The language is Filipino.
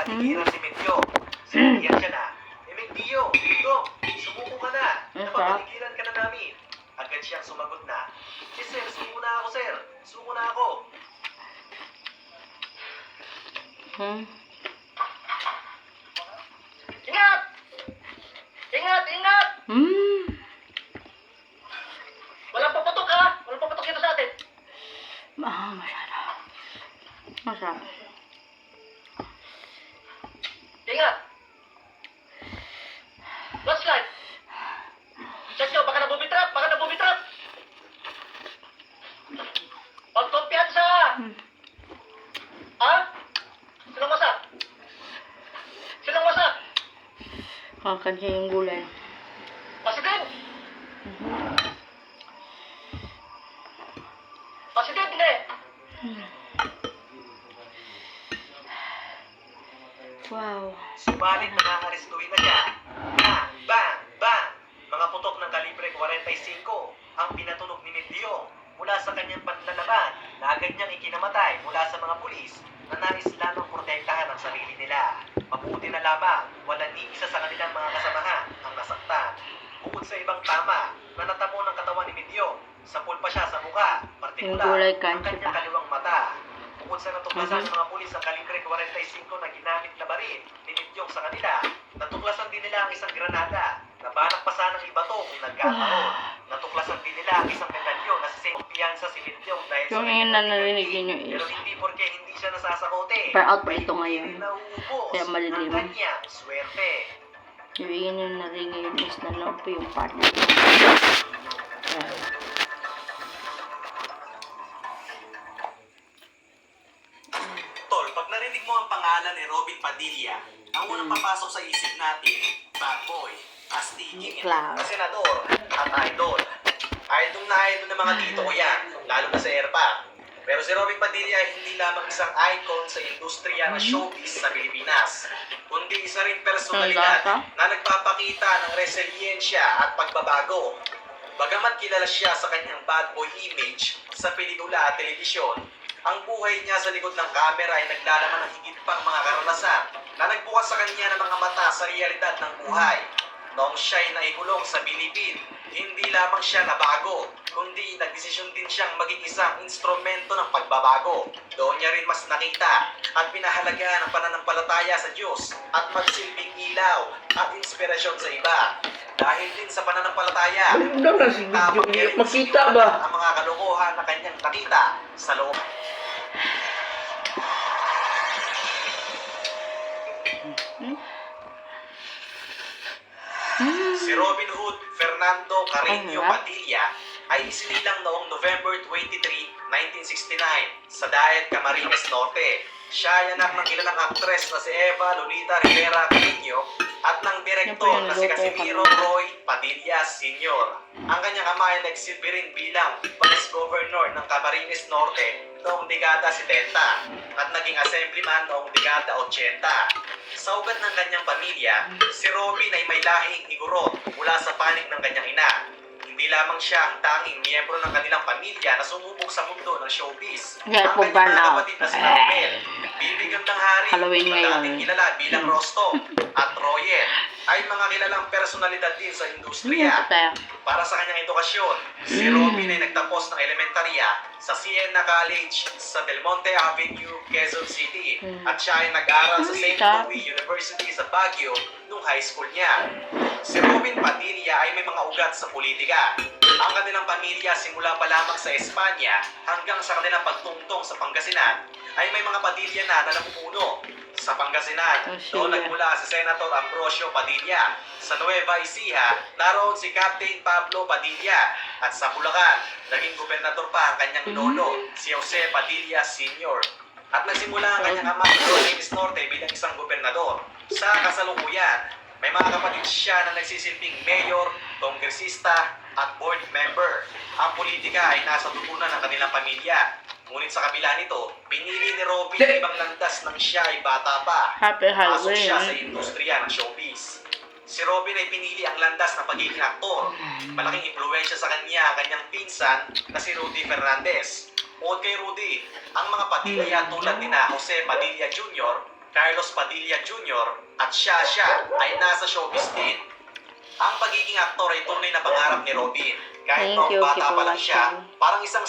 panigiran si Medyo. Sinabihan siya na, Medyo, Dong, sumuko ka na. Napapanigiran ka na namin. Agad siyang sumagot na, sir, suko na ako, sir. Suko na ako. Ingat! Ingat! Ingat! Walang paputok ha! Walang paputok dito sa atin. Masyado. Masyado. Ingat! Flashlight! Check nyo, baka nabubitrap! Baka nabubitrap! Pagkumpiyansa! Ha? Sinong wasak? Sinong wasak? Kakansya yung gulay. President! President, hindi! Wow. Subalit nangangarestuhin na siya. Bang! Bang! Mga putok ng kalibre 45 ang pinatunog ni Medyo mula sa kanyang panlalaban na agad niyang ikinamatay mula sa mga pulis na nais lamang protektahan ang sarili nila. Mabuti na lamang, wala ni isa sa kanilang mga kasamahan ang nasaktan. Bukod sa ibang tama na natamo ng katawan ni Medyo, sapul pa siya sa mukha, partikular gulay ang kansi kanyang pa. kaliwang mata. Bukod sa natuklasan ng mga pulis ang kalibre 45 na ginamit na baril ni Medyo sa kanila, natuklasan din nila ang isang granada na balak pa sanang ibato kung nagkataon. Natuklasan din nila ang isang medalyon na sa kumpiyansa si Medyo dahil Yung ngayon na narinig niyo pero is hindi porke hindi siya nasasakote. far out pa ito ngayon. Nauubos Kaya malilim. ang kanyang swerte. yung yun yung narinig yun is nalong po yung partner. Ayan. Tol, pag narinig mo ang pangalan ni Robin Padilla, ang unang papasok sa isip natin, bad boy, astiging, Clown. senador, at idol. Idol na idol ng mga tito ko yan, lalo na sa ERPA. Pero si Robin Padilla ay hindi lamang isang icon sa industriya ng showbiz sa Pilipinas, kundi isa rin personalidad na nagpapakita ng resiliensya at pagbabago. Bagamat kilala siya sa kanyang bad boy image sa pelikula at telebisyon, ang buhay niya sa likod ng kamera ay naglalaman ng higit pang mga karanasan na nagbukas sa kanya ng mga mata sa realidad ng buhay. Noong siya'y naikulong sa Bilibid, hindi lamang siya nabago, kundi nagdesisyon din siyang maging isang instrumento ng pagbabago. Doon niya rin mas nakita at pinahalagaan ang pananampalataya sa Diyos at magsilbing ilaw at inspirasyon sa iba. Dahil din sa pananampalataya, Makita ba? ang mga kalokohan na kanyang nakita sa loob. Si Robin Hood Fernando Carreño Padilla ay isinilang noong November 23, 1969 sa Daet, Camarines Norte. Siya ay anak ng kilalang aktres na si Eva Lolita Rivera Carreño at ng direktor na si Casimiro Roy Padilla Sr. Ang kanyang ama ay nagsilbi rin bilang Vice Governor ng Camarines Norte noong dekada 70 at naging assemblyman noong dekada 80. Sa ugat ng kanyang pamilya, si Robin ay may lahing Igorot mula sa panig ng kanyang ina. Hindi lamang siya ang tanging miyembro ng kanilang pamilya na sumubok sa mundo ng showbiz. Yeah, Ang po, kanyang burn mga out. kapatid na sina Romel, Bibi Gandang Hari, Halloween na ngayon. dating kilala bilang Rostov, at Royer, ay mga kilalang personalidad din sa industriya. Para sa kanyang edukasyon, si Robin ay nagtapos ng elementarya sa Siena College sa Del Monte Avenue, Quezon City. At siya ay nag-aral sa St. Louis University sa Baguio nung high school niya. Si Robin Padilla ay may mga ugat sa politika. Ang kanilang pamilya simula pa lamang sa Espanya hanggang sa kanilang pagtungtong sa Pangasinan ay may mga Padilla na namumuno. Sa Pangasinan, doon nagmula si Senator Ambrosio Padilla. Sa Nueva Ecija, naroon si Captain Pablo Padilla. At sa Bulacan, naging gobernador pa ang kanyang lolo, si Jose Padilla Sr. At nagsimula ang kanyang ama sa Camarines Norte bilang isang gobernador. Sa kasalukuyan, may mga kapatid siya na nagsisilbing mayor, kongresista, at board member. Ang politika ay nasa tutunan ng kanilang pamilya. Ngunit sa kabila nito, pinili ni Robin ang ibang landas nang siya ay bata pa. Happy Pasok siya sa Halloween. industriya ng showbiz. Si Robin ay pinili ang landas ng pagiging aktor. Malaking impluwensya sa kanya ang kanyang pinsan na si Rudy Fernandez. Bukod kay Rudy, ang mga Padilla tulad ni na Jose Padilla Jr. Carlos Padilla Jr. at siya ay nasa showbiz din. Ang pagiging aktor ay tunay na pangarap ni Robin. Kahit Thank you, noong bata keep pa lang siya, watching. parang isang